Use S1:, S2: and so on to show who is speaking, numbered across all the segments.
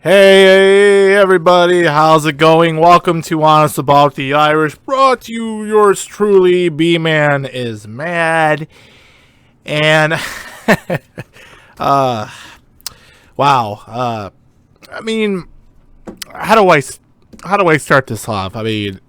S1: Hey everybody, how's it going? Welcome to Honest About the Irish, brought to you yours truly, B-Man is mad. And, uh, wow, I mean, how do I start this off? I mean,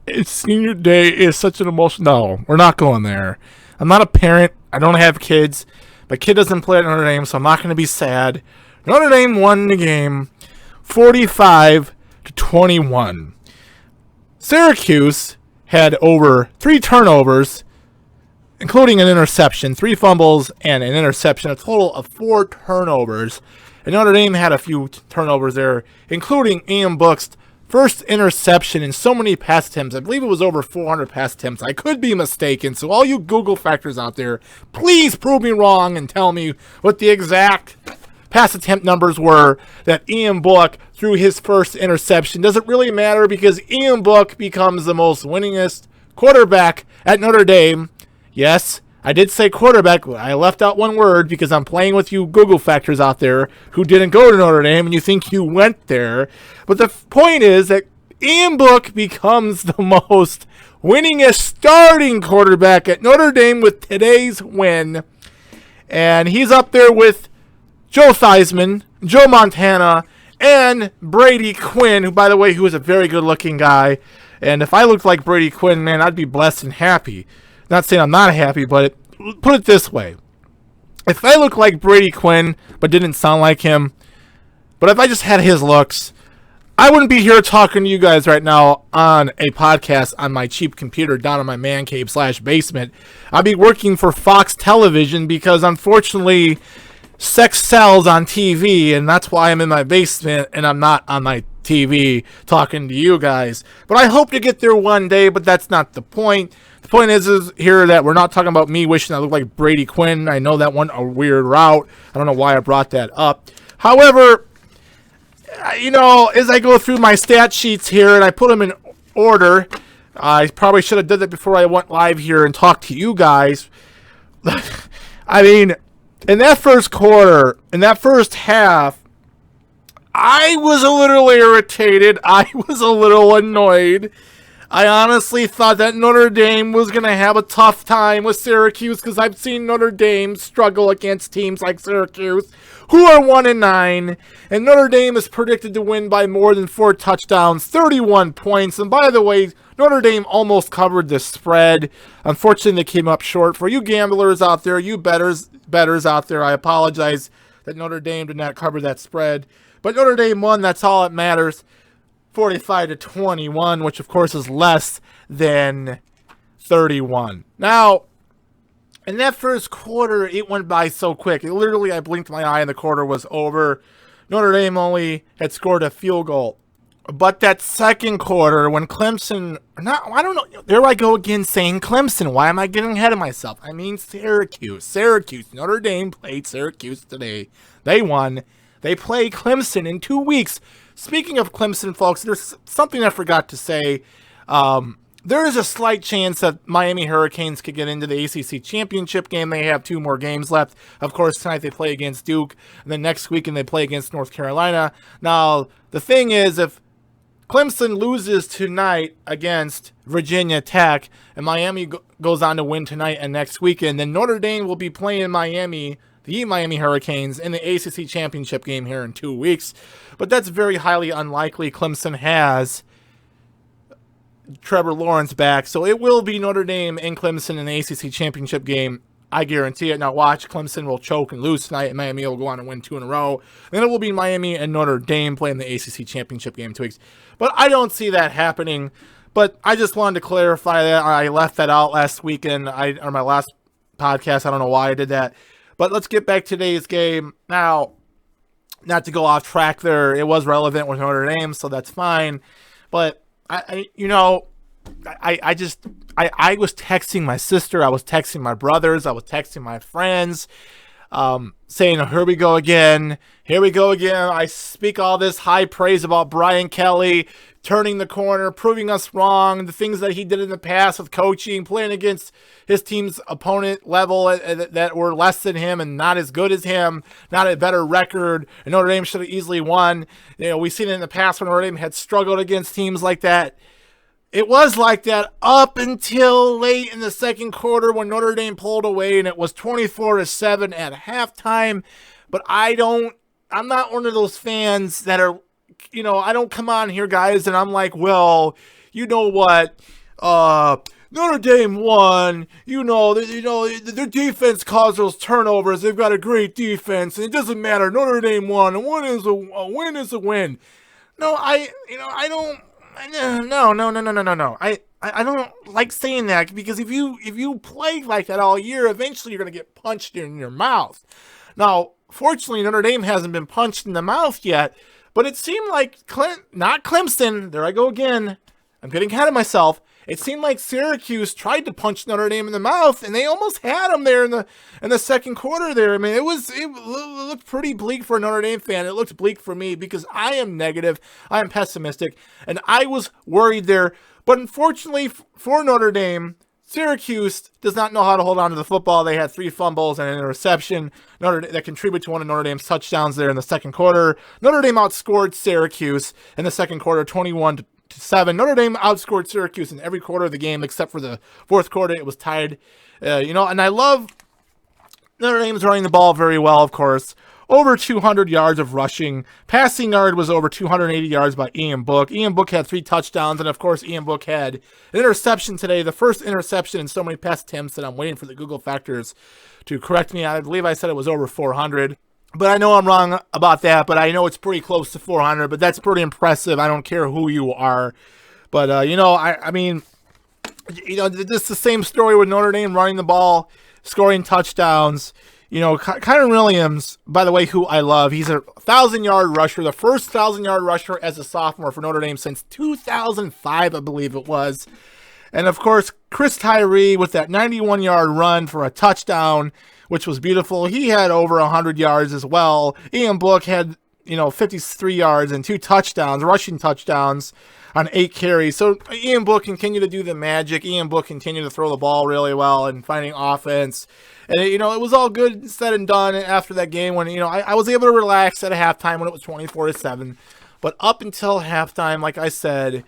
S1: it's senior day is such an emotion. No, we're not going there. I'm not a parent, I don't have kids, my kid doesn't play at Notre Dame, so I'm not going to be sad. Notre Dame won the game 45-21. Syracuse had over 3 turnovers, including an interception, 3 fumbles, and an interception, a total of 4 turnovers. And Notre Dame had a few turnovers there, including Ian Book's first interception in so many pass attempts. I believe it was over 400 pass attempts. I could be mistaken, so all you Google factors out there, please prove me wrong and tell me what the exact pass attempt numbers were that Ian Book threw his first interception. Does it really matter? Because Ian Book becomes the most winningest quarterback at Notre Dame. Yes, I did say quarterback. I left out one word because I'm playing with you Google factors out there who didn't go to Notre Dame and you think you went there. But the point is that Ian Book becomes the most winningest starting quarterback at Notre Dame with today's win. And he's up there with Joe Theismann, Joe Montana, and Brady Quinn, who, by the way, who is a very good-looking guy. And if I looked like Brady Quinn, man, I'd be blessed and happy. Not saying I'm not happy, but put it this way. If I looked like Brady Quinn, but didn't sound like him, but if I just had his looks, I wouldn't be here talking to you guys right now on a podcast on my cheap computer down in my man cave / basement. I'd be working for Fox Television because, unfortunately, sex sells on TV, and that's why I'm in my basement and I'm not on my TV talking to you guys. But I hope to get there one day, but that's not the point. The point is here that we're not talking about me wishing I looked like Brady Quinn. I know that went a weird route. I don't know why I brought that up. However, as I go through my stat sheets here and I put them in order, I probably should have done that before I went live here and talked to you guys. I mean, in that first quarter, in that first half, I was a little irritated. I was a little annoyed. I honestly thought that Notre Dame was going to have a tough time with Syracuse because I've seen Notre Dame struggle against teams like Syracuse, who are 1-9, and Notre Dame is predicted to win by more than 4 touchdowns, 31 points. And by the way, Notre Dame almost covered the spread. Unfortunately, they came up short. For you gamblers out there, you bettors out there, I apologize that Notre Dame did not cover that spread. But Notre Dame won, that's all that matters. 45-21, which of course is less than 31. Now, in that first quarter, it went by so quick. I blinked my eye and the quarter was over. Notre Dame only had scored a field goal. But that second quarter, when Clemson, I don't know, there I go again saying Clemson. Why am I getting ahead of myself? I mean Syracuse. Notre Dame played Syracuse today. They won. They play Clemson in 2 weeks. Speaking of Clemson, folks, there's something I forgot to say. There is a slight chance that Miami Hurricanes could get into the ACC championship game. They have 2 more games left. Of course, tonight they play against Duke, and then next weekend they play against North Carolina. Now, the thing is, if Clemson loses tonight against Virginia Tech, and Miami goes on to win tonight and next weekend, then Notre Dame will be playing the Miami Hurricanes in the ACC championship game here in 2 weeks. But that's very highly unlikely. Clemson has Trevor Lawrence back, so it will be Notre Dame and Clemson in the ACC championship game. I guarantee it. Now watch, Clemson will choke and lose tonight, and Miami will go on and win 2 in a row. Then it will be Miami and Notre Dame playing the ACC championship game in 2 weeks. But I don't see that happening. But I just wanted to clarify that. I left that out last weekend, or my last podcast. I don't know why I did that. But let's get back to today's game. Now, not to go off track there, it was relevant with Notre Dame, so that's fine. But, I was texting my sister, I was texting my brothers, I was texting my friends. saying, here we go again. Here we go again. I speak all this high praise about Brian Kelly, turning the corner, proving us wrong, the things that he did in the past with coaching, playing against his team's opponent level that were less than him and not as good as him, not a better record. And Notre Dame should have easily won. We've seen it in the past when Notre Dame had struggled against teams like that. It was like that up until late in the second quarter when Notre Dame pulled away and it was 24-7 at halftime. But I'm not one of those fans that are, I don't come on here, guys, and I'm like, well, you know what? Notre Dame won. Their defense caused those turnovers. They've got a great defense, and it doesn't matter. Notre Dame won. A win is a win is a win. No, I don't. No. I don't like saying that because if you play like that all year, eventually you're gonna get punched in your mouth. Now, fortunately, Notre Dame hasn't been punched in the mouth yet, but it seemed like not Clemson. There I go again. I'm getting ahead of myself. It seemed like Syracuse tried to punch Notre Dame in the mouth, and they almost had him there in the second quarter. There, I mean, it looked pretty bleak for a Notre Dame fan. It looked bleak for me because I am negative, I am pessimistic, and I was worried there. But unfortunately for Notre Dame, Syracuse does not know how to hold on to the football. They had 3 fumbles and an interception that contributed to one of Notre Dame's touchdowns there in the second quarter. Notre Dame outscored Syracuse in the second quarter, 21-7. Notre Dame outscored Syracuse in every quarter of the game except for the fourth quarter. It was tied. And I love Notre Dame's running the ball very well, of course. Over 200 yards of rushing. Passing yard was over 280 yards by Ian Book. Ian Book had 3 touchdowns, and of course, Ian Book had an interception today, the first interception in so many pass attempts that I'm waiting for the Google factors to correct me. I believe I said it was over 400. But I know I'm wrong about that, but I know it's pretty close to 400, but that's pretty impressive. I don't care who you are. But, I mean, this is the same story with Notre Dame running the ball, scoring touchdowns. Kyren Williams, by the way, who I love, he's a 1,000-yard rusher, the first 1,000-yard rusher as a sophomore for Notre Dame since 2005, I believe it was. And, of course, Chris Tyree with that 91-yard run for a touchdown, which was beautiful. He had over 100 yards as well. Ian Book had, 53 yards and 2 touchdowns, rushing touchdowns on 8 carries. So Ian Book continued to do the magic. Ian Book continued to throw the ball really well and finding offense. And, it was all good said and done after that game when, I was able to relax at a halftime when it was 24-7. But up until halftime, like I said,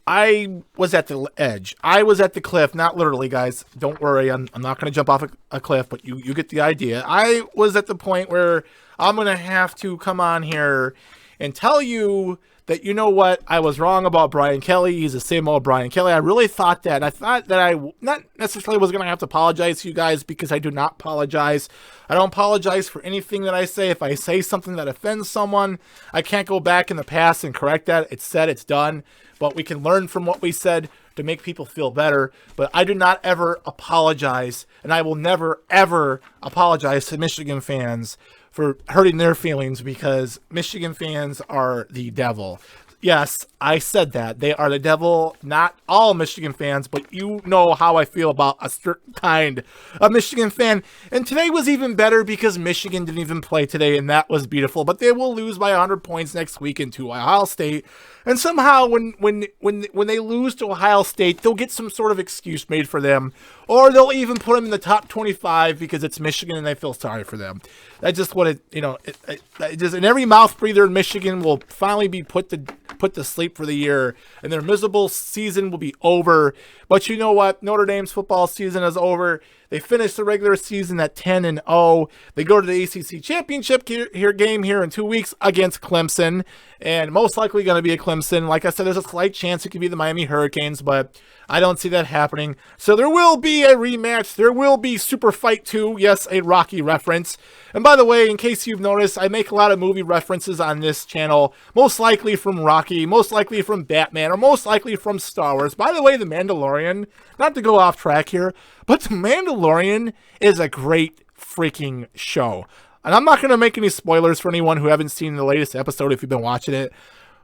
S1: I was at the edge. I was at the cliff, not literally, guys. Don't worry, I'm not going to jump off a cliff, but you get the idea. I was at the point where I'm going to have to come on here and tell you that, you know what, I was wrong about Brian Kelly. He's the same old Brian Kelly. I really thought that. I thought that I not necessarily was going to have to apologize to you guys because I do not apologize. I don't apologize for anything that I say. If I say something that offends someone, I can't go back in the past and correct that. It's said, it's done. But we can learn from what we said to make people feel better. But I do not ever apologize, and I will never, ever apologize to Michigan fans for hurting their feelings because Michigan fans are the devil. Yes, I said that. They are the devil, not all Michigan fans, but you know how I feel about a certain kind of Michigan fan. And today was even better because Michigan didn't even play today, and that was beautiful. But they will lose by 100 points next week into Ohio State. And somehow when they lose to Ohio State, they'll get some sort of excuse made for them. Or they'll even put them in the top 25 because it's Michigan and they feel sorry for them. That's just what and every mouth breather in Michigan will finally be put to sleep for the year, and their miserable season will be over. But you know what? Notre Dame's football season is over. They finished the regular season at 10-0. They go to the ACC championship game here in 2 weeks against Clemson, and most likely going to be a Clemson. Like I said, there's a slight chance it could be the Miami Hurricanes, but I don't see that happening. So there will be a rematch. There will be Super Fight 2. Yes, a Rocky reference. And by the way, in case you've noticed, I make a lot of movie references on this channel, most likely from Rocky, most likely from Batman, or most likely from Star Wars. By the way, The Mandalorian, not to go off track here, but The Mandalorian is a great freaking show. And I'm not going to make any spoilers for anyone who haven't seen the latest episode if you've been watching it.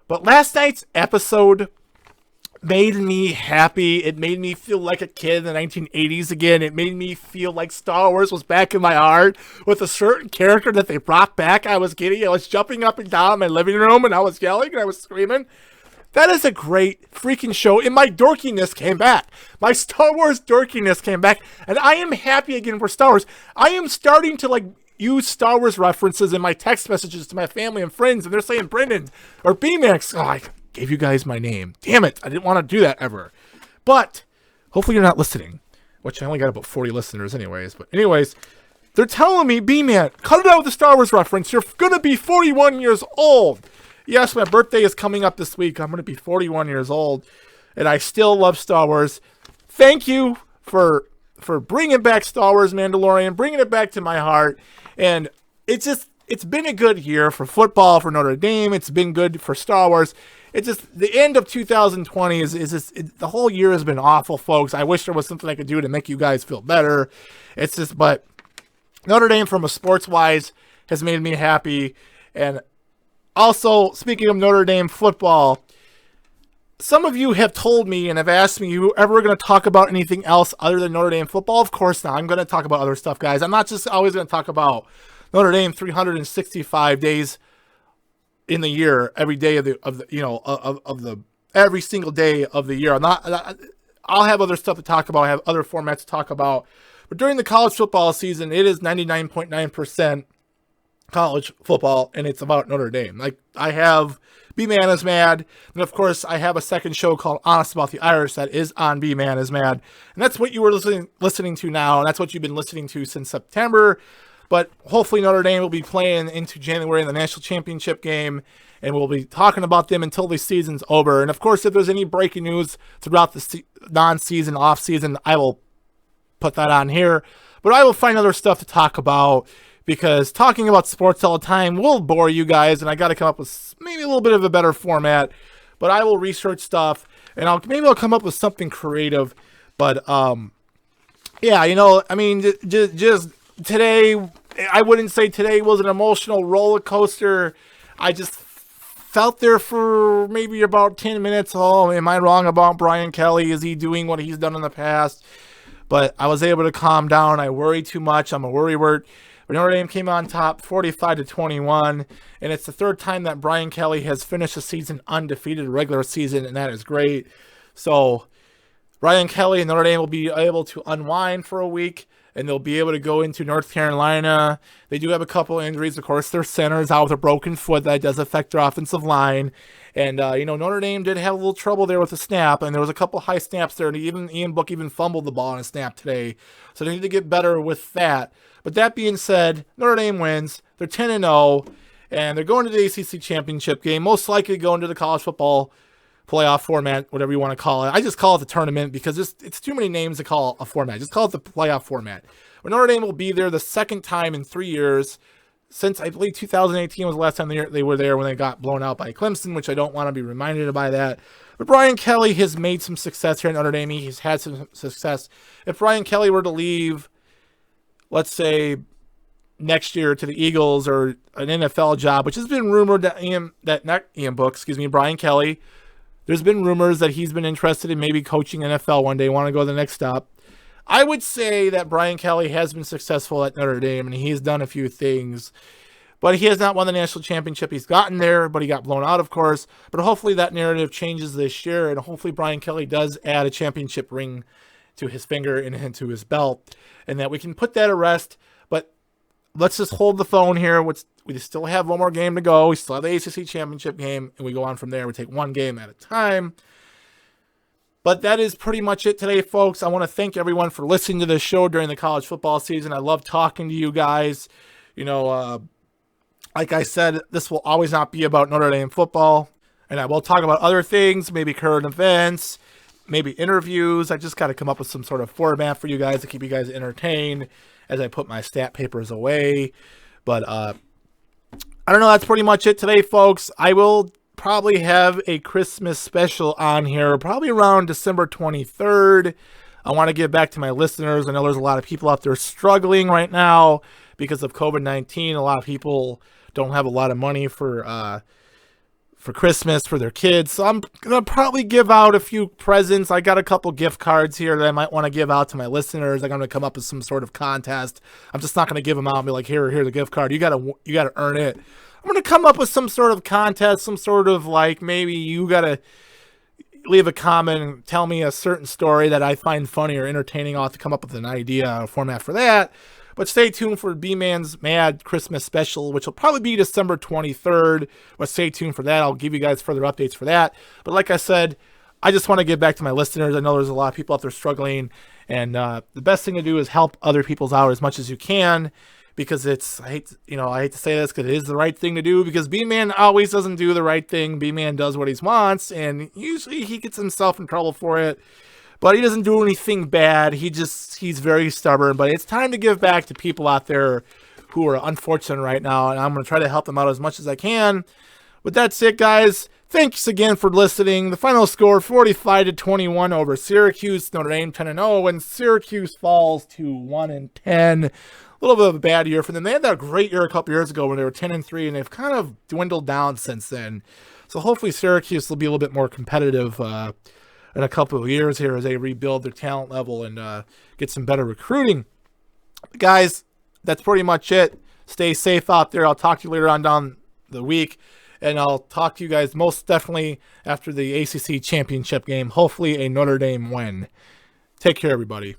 S1: But last night's episode, made me happy. It made me feel like a kid in the 1980s again. It made me feel like Star Wars was back in my heart with a certain character that they brought back. I was giddy. I was jumping up and down in my living room, and I was yelling, and I was screaming. That is a great freaking show, and my dorkiness came back. My Star Wars dorkiness came back, and I am happy again for Star Wars. I am starting to, use Star Wars references in my text messages to my family and friends, and they're saying Brendan or BMAX. Oh, I gave you guys my name. Damn it. I didn't want to do that ever. But hopefully you're not listening, which I only got about 40 listeners anyways. But anyways, they're telling me, B-Man, cut it out with the Star Wars reference. You're going to be 41 years old. Yes, my birthday is coming up this week. I'm going to be 41 years old, and I still love Star Wars. Thank you for bringing back Star Wars Mandalorian, bringing it back to my heart. And it's been a good year for football, for Notre Dame. It's been good for Star Wars. It's just the end of 2020 the whole year has been awful, folks. I wish there was something I could do to make you guys feel better. But Notre Dame, from a sports-wise, has made me happy. And also, speaking of Notre Dame football, some of you have told me and have asked me, you ever going to talk about anything else other than Notre Dame football? Of course not. I'm going to talk about other stuff, guys. I'm not just always going to talk about Notre Dame 365 days in the year, every day every single day of the year. I'll have other stuff to talk about. I have other formats to talk about. But during the college football season, it is 99.9% college football, and it's about Notre Dame. I have B-Man is Mad, and of course I have a second show called Honest About the Irish that is on B-Man is Mad, and that's what you were listening to now, and that's what you've been listening to since September. But hopefully Notre Dame will be playing into January in the national championship game, and we'll be talking about them until the season's over. And of course, if there's any breaking news throughout the non-season, off-season, I will put that on here. But I will find other stuff to talk about, because talking about sports all the time will bore you guys, and I got to come up with maybe a little bit of a better format. But I will research stuff, and maybe I'll come up with something creative. But yeah, just today, I wouldn't say today was an emotional roller coaster. I just felt there for maybe about 10 minutes. Oh, am I wrong about Brian Kelly? Is he doing what he's done in the past? But I was able to calm down. I worry too much. I'm a worrywart. But Notre Dame came on top 45-21, and it's the third time that Brian Kelly has finished the season undefeated, regular season, and that is great. So Brian Kelly and Notre Dame will be able to unwind for a week, and they'll be able to go into North Carolina. They do have a couple injuries. Of course, their center's out with a broken foot. That does affect their offensive line. And, Notre Dame did have a little trouble there with the snap, and there was a couple high snaps there, and Ian Book even fumbled the ball on a snap today. So they need to get better with that. But that being said, Notre Dame wins. They're 10-0, and they're going to the ACC championship game, most likely going to the college football playoff format, whatever you want to call it. I just call it the tournament because it's too many names to call a format. Just call it the playoff format. But Notre Dame will be there the second time in 3 years, since I believe 2018 was the last time they were there, when they got blown out by Clemson, which I don't want to be reminded by that. But Brian Kelly has made some success here at Notre Dame. He's had some success. If Brian Kelly were to leave, let's say, next year to the Eagles or an NFL job, which has been rumored that Brian Kelly, there's been rumors that he's been interested in maybe coaching NFL one day, want to go to the next stop. I would say that Brian Kelly has been successful at Notre Dame, and he's done a few things, but he has not won the national championship. He's gotten there, but he got blown out, of course. But hopefully that narrative changes this year, and hopefully Brian Kelly does add a championship ring to his finger and into his belt, and that we can put that to rest. But let's just hold the phone here. We still have one more game to go. We still have the ACC championship game, and we go on from there. We take one game at a time. But that is pretty much it today, folks. I want to thank everyone for listening to this show during the college football season. I love talking to you guys. Like I said, this will always not be about Notre Dame football. And I will talk about other things, maybe current events, maybe interviews. I just got to come up with some sort of format for you guys to keep you guys entertained as I put my stat papers away. But I don't know. That's pretty much it today, folks. I will probably have a Christmas special on here, probably around December 23rd. I want to get back to my listeners. I know there's a lot of people out there struggling right now because of COVID-19. A lot of people don't have a lot of money for for Christmas for their kids. So I'm going to probably give out a few presents. I got a couple gift cards here that I might want to give out to my listeners. I'm going to come up with some sort of contest. I'm just not going to give them out and be like, here's the gift card. You got to earn it. I'm going to come up with some sort of contest, some sort of like maybe you got to leave a comment and tell me a certain story that I find funny or entertaining. I'll have to come up with an idea or format for that. But stay tuned for B-Man's Mad Christmas Special, which will probably be December 23rd. But stay tuned for that. I'll give you guys further updates for that. But like I said, I just want to give back to my listeners. I know there's a lot of people out there struggling. And the best thing to do is help other people's out as much as you can. Because I hate to say this because it is the right thing to do. Because B-Man always doesn't do the right thing. B-Man does what he wants. And usually he gets himself in trouble for it. But he doesn't do anything bad. He's very stubborn. But it's time to give back to people out there who are unfortunate right now. And I'm going to try to help them out as much as I can. But that's it, guys. Thanks again for listening. The final score, 45-21 over Syracuse. Notre Dame 10-0. And Syracuse falls to 1-10. A little bit of a bad year for them. They had that great year a couple years ago when they were 10-3. And they've kind of dwindled down since then. So hopefully Syracuse will be a little bit more competitive in a couple of years here as they rebuild their talent level and get some better recruiting. But guys, that's pretty much it. Stay safe out there. I'll talk to you later on down the week. And I'll talk to you guys most definitely after the ACC championship game. Hopefully a Notre Dame win. Take care, everybody.